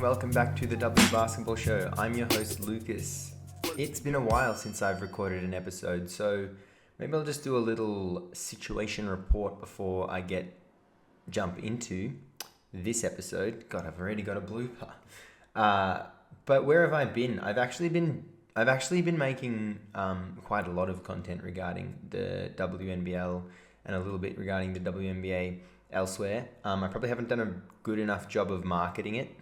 and welcome back to the W Basketball Show. I'm your host, Lukas. It's been a while since I've recorded an episode, so maybe I'll just do a little situation report before I jump into this episode. God, I've already got a blooper. But where have I been? I've actually been making quite a lot of content regarding the WNBL and a little bit regarding the WNBA elsewhere. I probably haven't done a good enough job of marketing it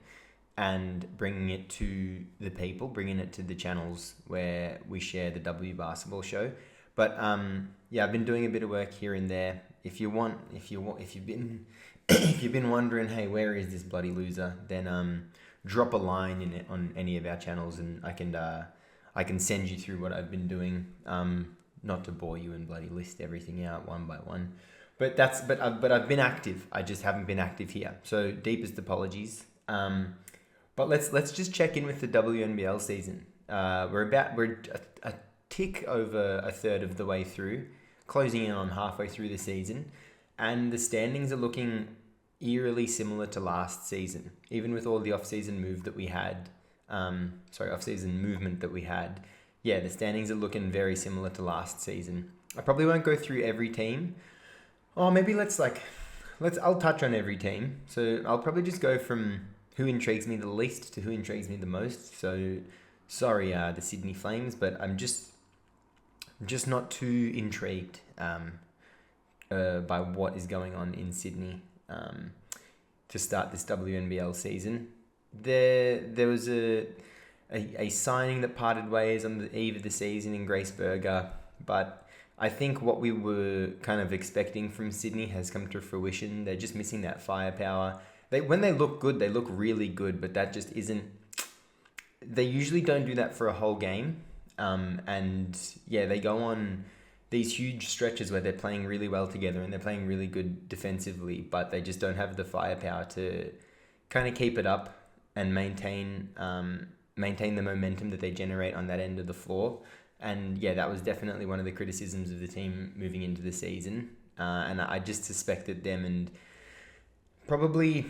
and bringing it to the people, bringing it to the channels where we share the W Basketball Show. But I've been doing a bit of work here and there. If you've been wondering, hey, where is this bloody loser? Then drop a line in it on any of our channels, and I can send you through what I've been doing. Not to bore you and bloody list everything out one by one. But I've been active. I just haven't been active here. So deepest apologies. But let's just check in with the WNBL season. We're a tick over a third of the way through, closing in on halfway through the season, and the standings are looking eerily similar to last season. Even with all the off-season movement that we had. Yeah, the standings are looking very similar to last season. I probably won't go through every team. Oh, maybe I'll touch on every team. So I'll probably just go from who intrigues me the least to who intrigues me the most. So sorry, the Sydney Flames, but I'm just not too intrigued by what is going on in Sydney to start this WNBL season. There was a signing that parted ways on the eve of the season in Grace Berger, but I think what we were kind of expecting from Sydney has come to fruition. They're just missing that firepower. When they look good, they look really good, but that just isn't... They usually don't do that for a whole game. They go on these huge stretches where they're playing really well together and they're playing really good defensively, but they just don't have the firepower to kind of keep it up and maintain the momentum that they generate on that end of the floor. And yeah, that was definitely one of the criticisms of the team moving into the season. And I just suspected them and probably...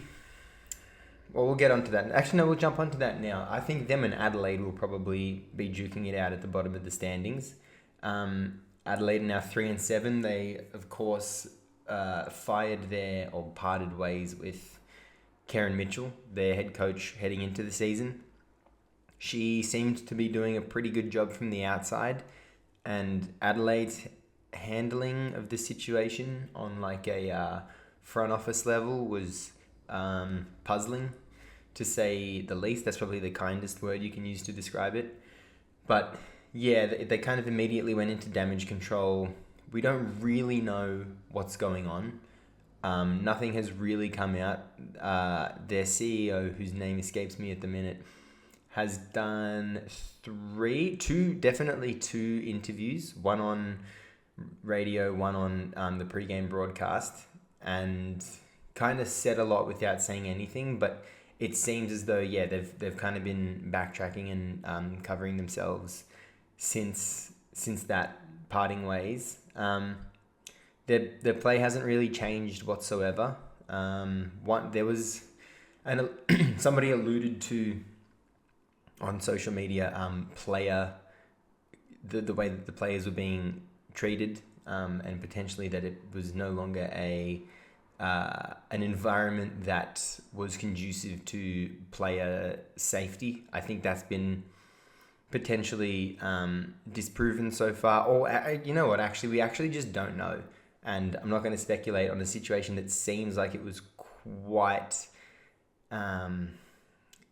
Well, we'll get onto that. Actually, no, we'll jump onto that now. I think them and Adelaide will probably be duking it out at the bottom of the standings. Adelaide are now 3-7. They, of course, parted ways with Karen Mitchell, their head coach, heading into the season. She seemed to be doing a pretty good job from the outside, and Adelaide's handling of the situation on like a front office level was puzzling, to say the least. That's probably the kindest word you can use to describe it. But yeah, they kind of immediately went into damage control. We don't really know what's going on. Nothing has really come out. Their CEO, whose name escapes me at the minute, has done two interviews, one on radio, one on the pregame broadcast, and kind of said a lot without saying anything. But it seems as though, yeah, they've kind of been backtracking and covering themselves since that parting ways. Their play hasn't really changed whatsoever. Somebody alluded to on social media the way that the players were being treated, and potentially that it was no longer an environment that was conducive to player safety. I think that's been potentially disproven so far. Or you know what? Actually, we actually just don't know. And I'm not going to speculate on a situation that seems like it was quite...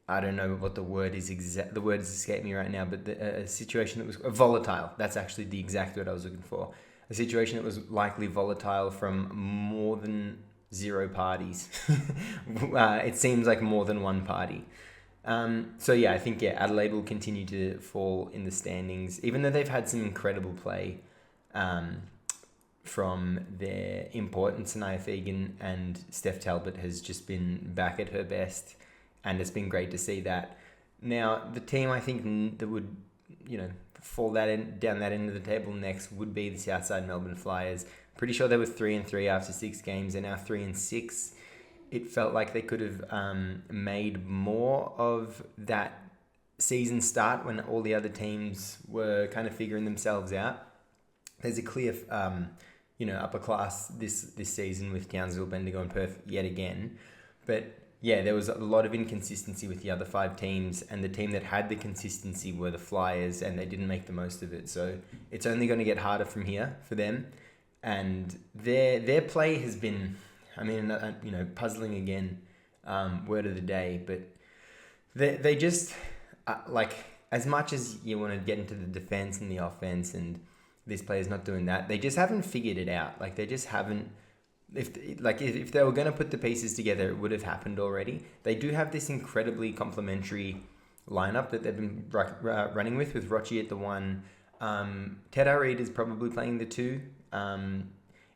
I don't know what the word is the word has escaped me right now, but a situation that was volatile. That's actually the exact word I was looking for. A situation that was likely volatile from more than 0 parties. It seems like more than one party. I think Adelaide will continue to fall in the standings, even though they've had some incredible play from their import, Sanaya Fegan, and Steph Talbot has just been back at her best. And it's been great to see that. Now, the team I think that would, fall down that end of the table next would be the Southside Melbourne Flyers. Pretty sure they were 3-3 after 6 games. They're now 3-6. it felt like they could have made more of that season start when all the other teams were kind of figuring themselves out. There's a clear, upper class this season with Townsville, Bendigo and Perth yet again. But yeah, there was a lot of inconsistency with the other 5 teams, and the team that had the consistency were the Flyers, and they didn't make the most of it. So it's only going to get harder from here for them. And their play has been, puzzling again, word of the day. But they just, as much as you want to get into the defense and the offense, and this player's not doing that, they just haven't figured it out. Like, they just haven't. If they were going to put the pieces together, it would have happened already. They do have this incredibly complementary lineup that they've been running with Rochi at the 1. Ted Reid is probably playing the 2.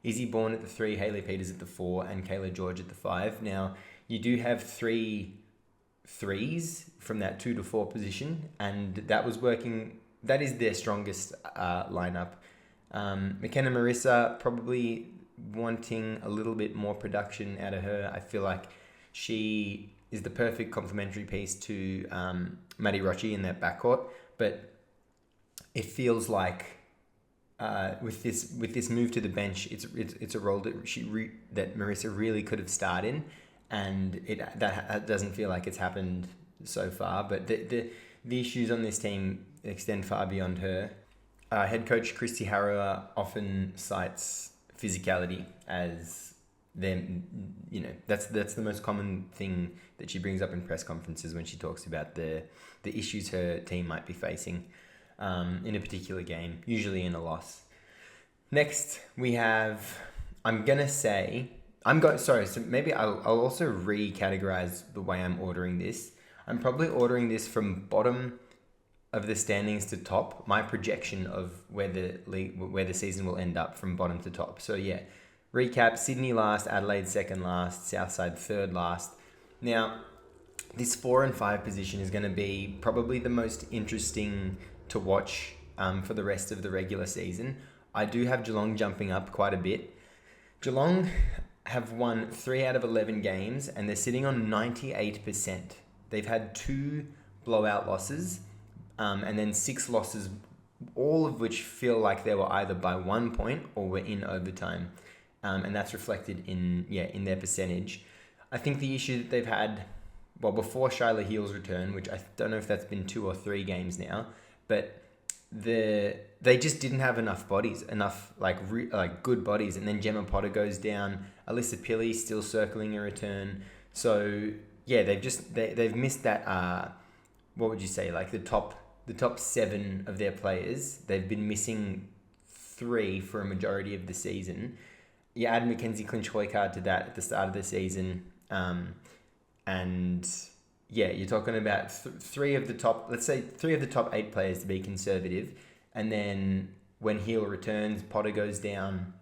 Izzy Bourne at the 3, Hayley Peters at the 4, and Kayla George at the 5. Now, you do have 3 threes from that 2 to 4 position, and that was working. That is their strongest lineup. McKenna Marissa, probably wanting a little bit more production out of her. I feel like she is the perfect complementary piece to Maddie Rochi in that backcourt, but it feels like with this move to the bench, it's a role that that Marissa really could have starred in, and that doesn't feel like it's happened so far. But the issues on this team extend far beyond her. Head coach Christy Harrower often cites physicality as them, that's the most common thing that she brings up in press conferences when she talks about the issues her team might be facing in a particular game, usually in a loss. Next, we have, so maybe I'll also re-categorize the way I'm ordering this. I'm probably ordering this from bottom of the standings to top, my projection of where the season will end up from bottom to top. So yeah, recap: Sydney last, Adelaide second last, Southside third last. Now, this 4 and 5 position is going to be probably the most interesting to watch for the rest of the regular season. I do have Geelong jumping up quite a bit. Geelong have won 3 out of 11 games, and they're sitting on 98%. They've had 2 blowout losses, and then 6 losses, all of which feel like they were either by 1 point or were in overtime. And that's reflected in their percentage. I think the issue that they've had, before Shyla Heal's return, which I don't know if that's been 2 or 3 games now, but they just didn't have enough bodies, good bodies. And then Gemma Potter goes down, Alyssa Pilley still circling a return. So yeah, they've missed that. What would you say? Like the top 7 of their players, they've been missing 3 for a majority of the season. You add Mackenzie Clinch-Hoycard to that at the start of the season, and yeah, you're talking about 3 of the top, let's say 3 of the top 8 players to be conservative, and then when Heel returns, Potter goes down,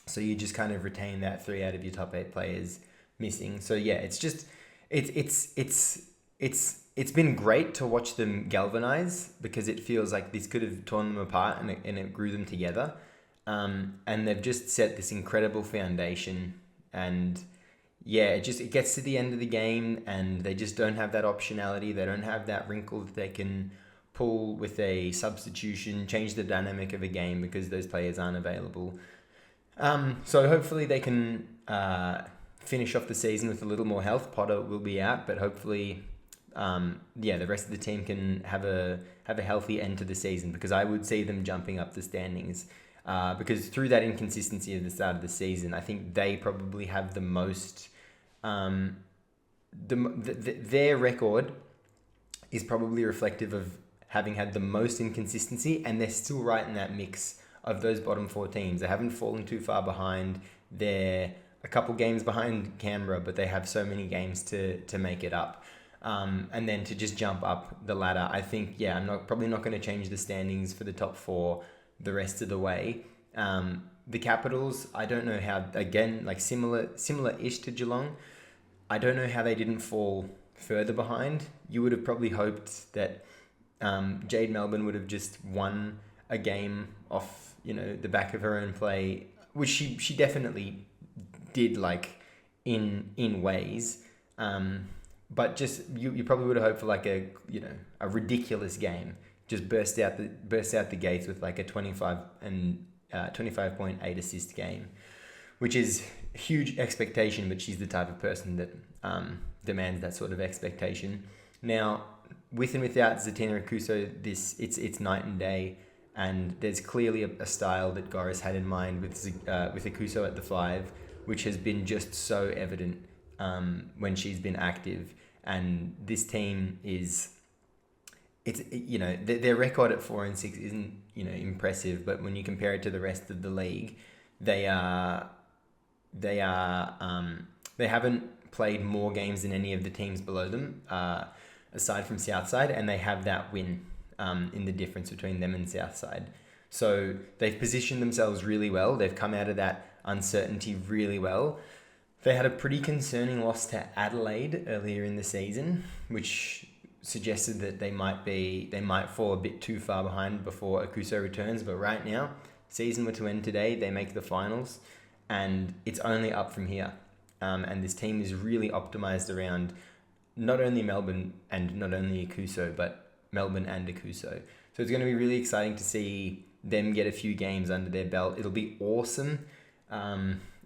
so you just kind of retain that 3 out of your top 8 players missing. So yeah, it's just it's been great to watch them galvanize, because it feels like this could have torn them apart and it grew them together. And they've just set this incredible foundation, and yeah, it gets to the end of the game and they just don't have that optionality. They don't have that wrinkle that they can pull with a substitution, change the dynamic of a game because those players aren't available. So hopefully they can finish off the season with a little more health. Potter will be out, but hopefully the rest of the team can have a healthy end to the season, because I would see them jumping up the standings. Because through that inconsistency at the start of the season, I think they probably have the most. Their record is probably reflective of having had the most inconsistency, and they're still right in that mix of those bottom 4 teams. They haven't fallen too far behind. They're a couple games behind Canberra, but they have so many games to make it up. And then to just jump up the ladder, I think, I'm probably not going to change the standings for the top 4 the rest of the way. The Capitals, I don't know how, again, like similar-ish to Geelong, I don't know how they didn't fall further behind. You would have probably hoped that Jade Melbourne would have just won a game off, the back of her own play, which she definitely did, like, in ways. But just you probably would have hoped for like a ridiculous game. Just burst out the gates with like a 25.8 assist game, which is a huge expectation. But she's the type of person that demands that sort of expectation. Now, with and without Zatina Akuso, it's night and day. And there's clearly a style that Goris had in mind with Akuso at the 5, which has been just so evident when she's been active. And this team their record at 4-6 isn't impressive, but when you compare it to the rest of the league, they haven't played more games than any of the teams below them, aside from Southside, and they have that win in the difference between them and Southside. So they've positioned themselves really well. They've come out of that uncertainty really well. They had a pretty concerning loss to Adelaide earlier in the season, which suggested that they might fall a bit too far behind before Akuso returns. But right now, season were to end today, they make the finals, and it's only up from here. And this team is really optimized around not only Melbourne and not only Akuso, but Melbourne and Akuso. So it's going to be really exciting to see them get a few games under their belt. It'll be awesome.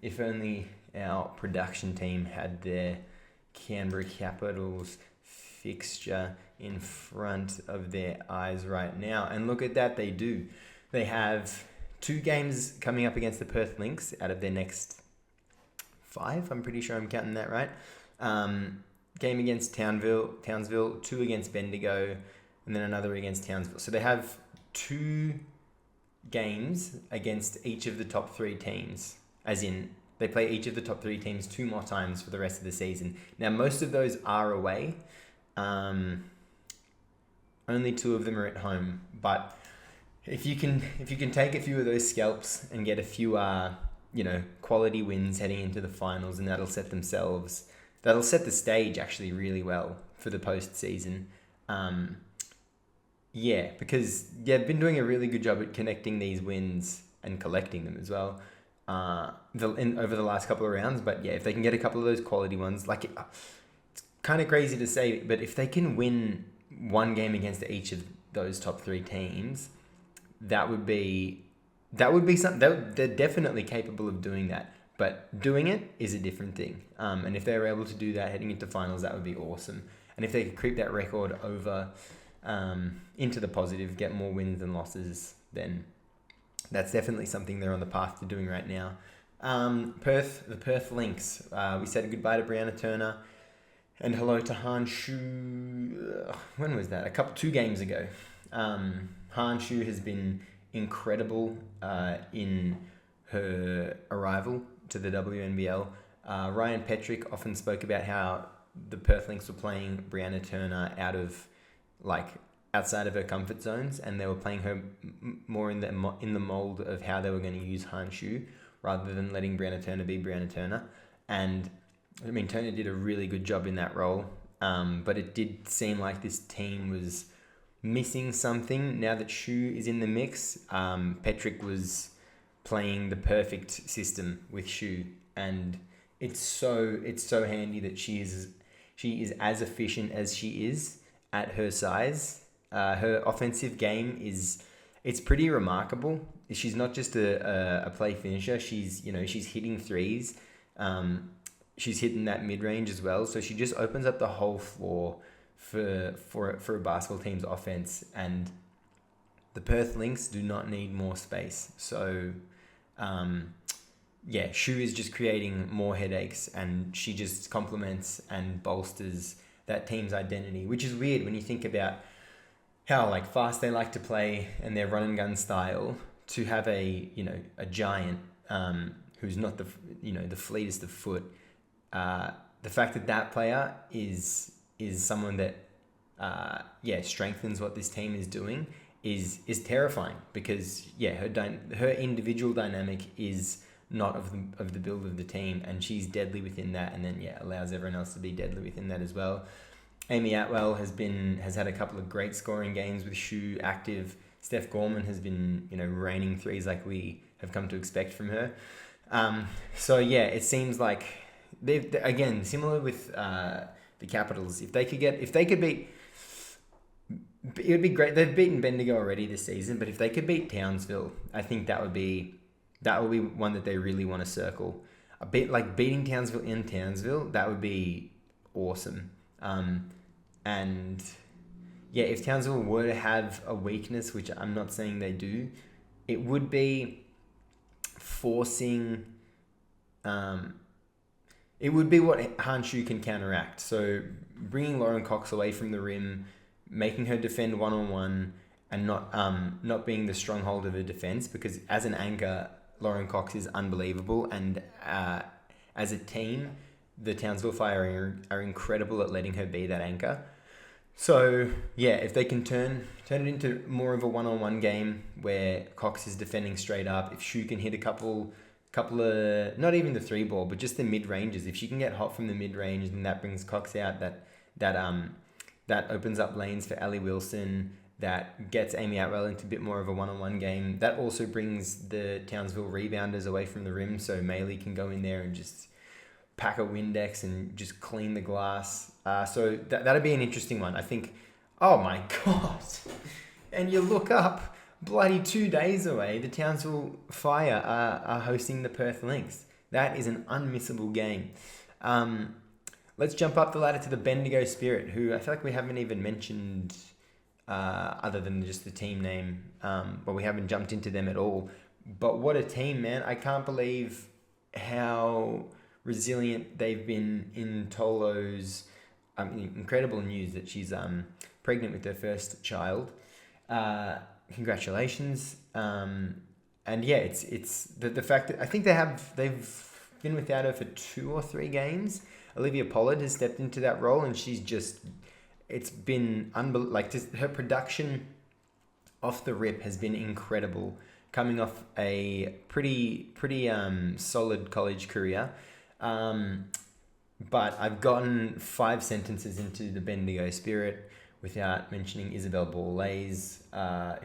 If only our production team had their Canberra Capitals fixture in front of their eyes right now. And look at that, they do. They have 2 games coming up against the Perth Lynx out of their next 5. I'm pretty sure I'm counting that right. Game against Townsville, 2 against Bendigo, and then another against Townsville. So they have 2 games against each of the top 3 teams, as in they play each of the top 3 teams 2 more times for the rest of the season. Now, most of those are away. Only 2 of them are at home. But if you can take a few of those scalps and get a few quality wins heading into the finals, and that'll set the stage actually really well for the postseason. Because they've been doing a really good job at connecting these wins and collecting them as well over the last couple of rounds. But yeah, if they can get a couple of those quality ones, it's kind of crazy to say, but if they can win 1 game against each of those top 3 teams, that would be something. They're definitely capable of doing that. But doing it is a different thing. And if they were able to do that heading into finals, that would be awesome. And if they could creep that record over into the positive, get more wins than losses, then that's definitely something they're on the path to doing right now. The Perth Lynx. We said goodbye to Brianna Turner and hello to Han Shu. When was that? 2 games ago. Han Shu has been incredible in her arrival to the WNBL. Ryan Petrick often spoke about how the Perth Lynx were playing Brianna Turner outside of her comfort zones, and they were playing her more in the mold of how they were going to use Han Shu rather than letting Brianna Turner be Brianna Turner. And I mean, Turner did a really good job in that role, but it did seem like this team was missing something. Now that Shu is in the mix, Petrick was playing the perfect system with Shu, and it's so handy that she is as efficient as she is at her size. Her offensive game it's pretty remarkable. She's not just a play finisher. She's hitting threes. She's hitting that mid range as well. So she just opens up the whole floor for a basketball team's offense, and the Perth Lynx do not need more space. So Shu is just creating more headaches, and she just complements and bolsters that team's identity, which is weird when you think about how fast they like to play and their run and gun style, to have a giant who's not the fleetest of foot. The fact that player is someone that strengthens what this team is doing is terrifying, because her individual dynamic is not of the build of the team, and she's deadly within that, and then allows everyone else to be deadly within that as well. Amy Atwell has had a couple of great scoring games with Shu active. Steph Gorman has been raining threes like we have come to expect from her. It seems like again, similar with the Capitals. If they could beat, it would be great. They've beaten Bendigo already this season, but if they could beat Townsville, I think that would be one that they really want to circle. A bit like beating Townsville in Townsville, that would be awesome. And yeah, if Townsville were to have a weakness, which I'm not saying they do, it would be forcing. It would be what Hanshu can counteract. So bringing Lauren Cox away from the rim, making her defend one-on-one, and not being the stronghold of her defense, because as an anchor, Lauren Cox is unbelievable, and as a team, the Townsville Fire are incredible at letting her be that anchor. So yeah, if they can turn it into more of a one-on-one game where Cox is defending straight up, if Shu can hit a couple of, not even the three ball, but just the mid ranges. If she can get hot from the mid range, then that brings Cox out. That opens up lanes for Allie Wilson. That gets Amy Atwell into a bit more of a one-on-one game. That also brings the Townsville rebounders away from the rim, so Maylee can go in there and just pack a Windex and just clean the glass. So that'd be an interesting one. I think, oh my God. And you look up, bloody 2 days away, the Townsville Fire are hosting the Perth Lynx. That is an unmissable game. Let's jump up the ladder to the Bendigo Spirit, who I feel like we haven't even mentioned other than just the team name, but we haven't jumped into them at all. But what a team, man. I can't believe how resilient they've been in Tolo's incredible news that she's pregnant with her first child. Congratulations. And yeah, it's the fact that I think they've been without her for 2 or 3 games. Olivia Pollard has stepped into that role, and she's just, it's been her production off the rip has been incredible, coming off a pretty solid college career. But I've gotten 5 sentences into the Bendigo Spirit without mentioning Isabel Borlase.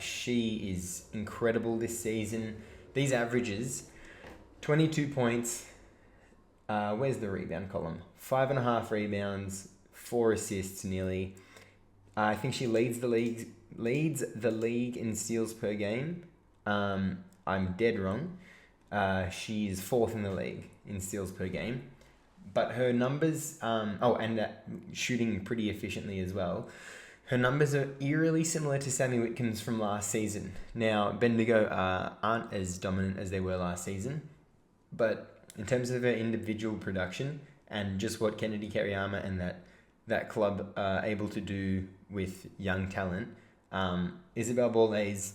She is incredible this season. These averages, 22 points. Where's the rebound column? 5.5 rebounds, 4 assists nearly. I think she leads the league in steals per game. I'm dead wrong. She's 4th in the league in steals per game. But her numbers, shooting pretty efficiently as well. Her numbers are eerily similar to Sammy Whitcomb's from last season. Now, Bendigo aren't as dominant as they were last season, but in terms of her individual production and just what Kennedy Kariyama and that club are able to do with young talent, Isabel Borlase,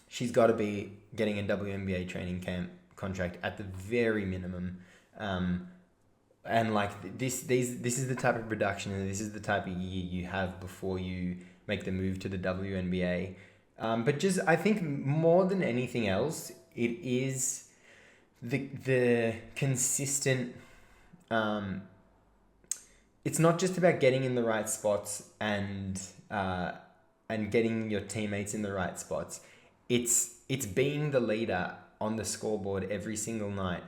she's got to be getting a WNBA training camp contract at the very minimum. And like this is the type of production and this is the type of year you have before you make the move to the WNBA. But just, I think more than anything else, it is the consistent. It's not just about getting in the right spots and getting your teammates in the right spots. It's being the leader on the scoreboard every single night.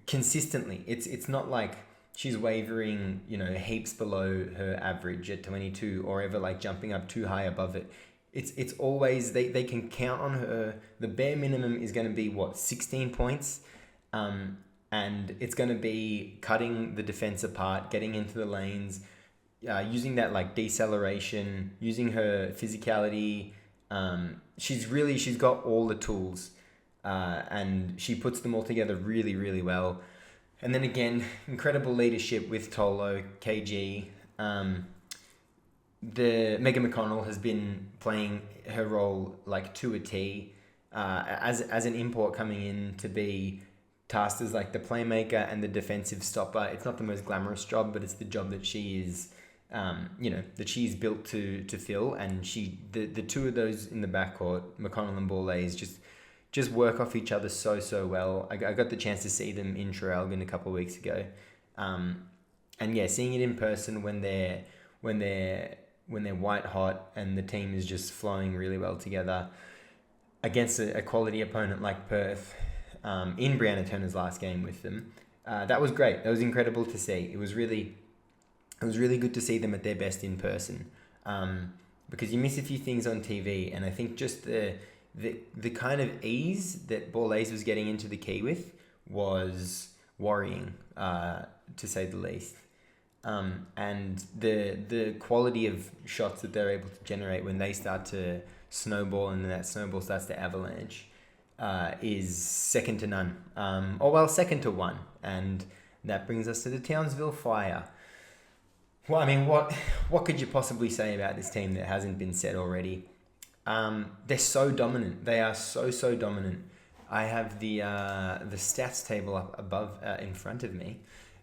Consistently. It's not like she's wavering, heaps below her average at 22 or ever like jumping up too high above it. It's always, they can count on her. The bare minimum is going to be 16 points. And it's going to be cutting the defense apart, getting into the lanes, using that like deceleration, using her physicality. She's got all the tools. And she puts them all together really, really well. And then again, incredible leadership with Tolo, KG. The Megan McConnell has been playing her role like to a T, as an import coming in to be tasked as like the playmaker and the defensive stopper. It's not the most glamorous job, but it's the job that she is, that she's built to fill. And the two of those in the backcourt, McConnell and Borlase, just work off each other so well. I got the chance to see them in Traralgon a couple of weeks ago, and yeah, seeing it in person when they're white hot and the team is just flowing really well together against a quality opponent like Perth, in Brianna Turner's last game with them, that was great. That was incredible to see. It was really good to see them at their best in person, because you miss a few things on TV, and I think just the kind of ease that Borlase was getting into the key with was worrying, to say the least. And the quality of shots that they're able to generate when they start to snowball and then that snowball starts to avalanche is second to none. Second to one. And that brings us to the Townsville Fire. Well, I mean, what could you possibly say about this team that hasn't been said already? They're so dominant. They are so dominant. I have the stats table up above in front of me.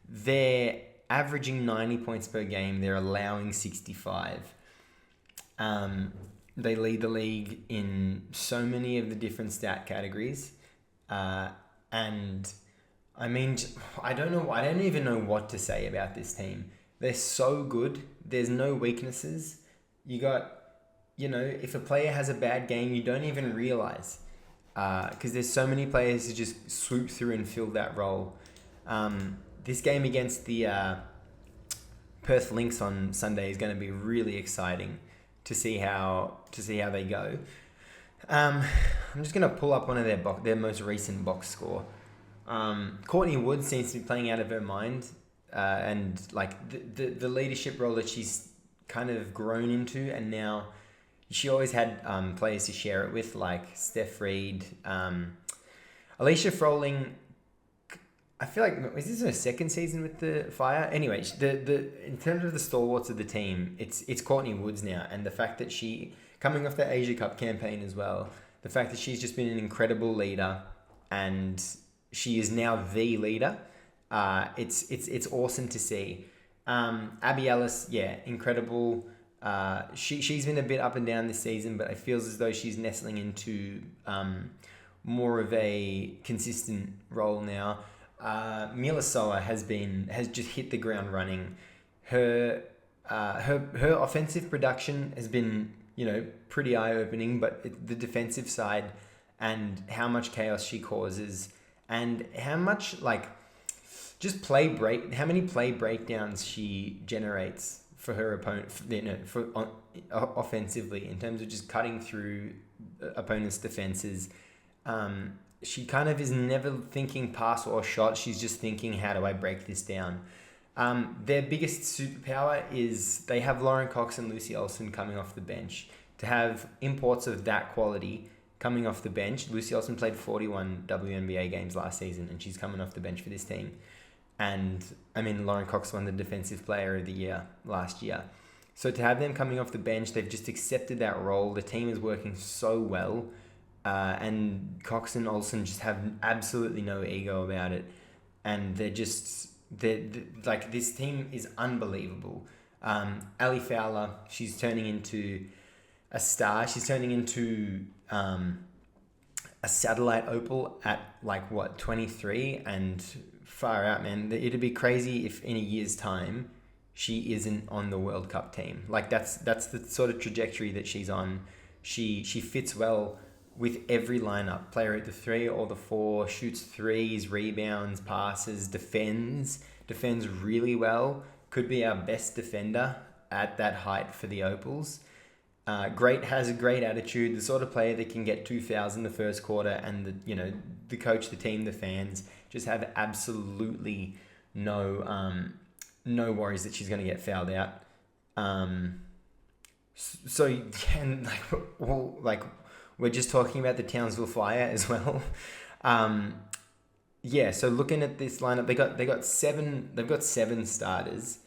They're averaging 90 points per game. They're allowing 65. They lead the league in so many of the different stat categories. And I mean, I don't know. I don't even know what to say about this team. They're so good. There's no weaknesses. You got, if a player has a bad game, you don't even realize. Because there's so many players who just swoop through and fill that role. This game against the Perth Lynx on Sunday is going to be really exciting to see how they go. I'm just going to pull up one of their most recent box score. Courtney Wood seems to be playing out of her mind, and like the leadership role that she's kind of grown into, and now she always had players to share it with, like Steph Reed, Alicia Froling. I feel like, is this her second season with the Fire? Anyway, in terms of the stalwarts of the team, it's Courtney Woods now, and the fact that she, coming off the Asia Cup campaign as well, the fact that she's just been an incredible leader, and she is now the leader. It's awesome to see. Abby Ellis, incredible. She's been a bit up and down this season, but it feels as though she's nestling into more of a consistent role now. Mila Soa has just hit the ground running. Her offensive production has been pretty eye-opening, but the defensive side and how much chaos she causes, and how much how many play breakdowns she generates for her opponent, offensively, in terms of just cutting through opponents' defenses. She kind of is never thinking pass or shot. She's just thinking, how do I break this down? Their biggest superpower is they have Lauren Cox and Lucy Olsen coming off the bench. To have imports of that quality coming off the bench. Lucy Olsen played 41 WNBA games last season, and she's coming off the bench for this team. And I mean, Lauren Cox won the Defensive Player of the Year last year. So to have them coming off the bench, they've just accepted that role. The team is working so well. And Cox and Olsen just have absolutely no ego about it. And they're like, this team is unbelievable. Ali Fowler, she's turning into a star. She's turning into a satellite opal at 23, and far out, man. It'd be crazy if in a year's time she isn't on the World Cup team. Like, that's the sort of trajectory that she's on. She fits well with every lineup. Player at the 3 or the 4, shoots threes, rebounds, passes, defends really well. Could be our best defender at that height for the Opals. Has a great attitude, the sort of player that can get 2 fouls in the first quarter, and the coach, the team, the fans just have absolutely no worries that she's going to get fouled out. We're just talking about the Townsville Fire as well. So looking at this lineup, they've got seven starters.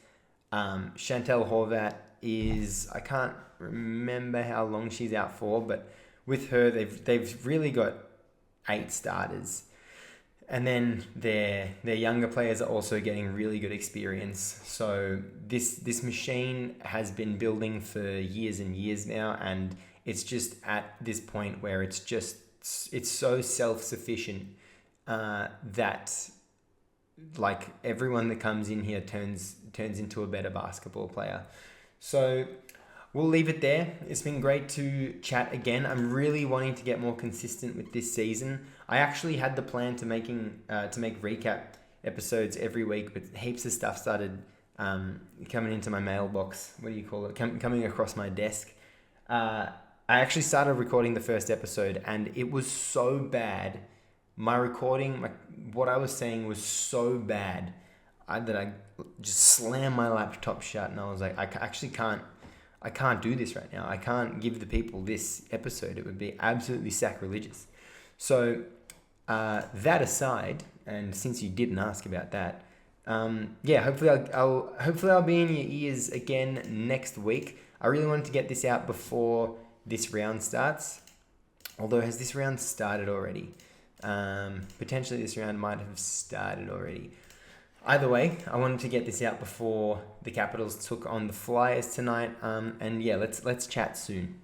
Chantel Horvat is, I can't remember how long she's out for, but with her they've really got 8 starters. And then their younger players are also getting really good experience. So this machine has been building for years and years now, and it's just at this point where it's so self-sufficient that everyone that comes in here turns into a better basketball player. So we'll leave it there. It's been great to chat again. I'm really wanting to get more consistent with this season. I actually had the plan to make recap episodes every week, but heaps of stuff started coming into my mailbox. What do you call it? Coming across my desk. I actually started recording the first episode, and it was so bad. My recording, what I was saying was so bad that I just slammed my laptop shut, and I was like, I can't do this right now. I can't give the people this episode. It would be absolutely sacrilegious. So that aside, and since you didn't ask about that, hopefully I'll be in your ears again next week. I really wanted to get this out before this round starts. Although, has this round started already? Potentially this round might have started already. Either way, I wanted to get this out before the Capitals took on the Flyers tonight. Let's chat soon.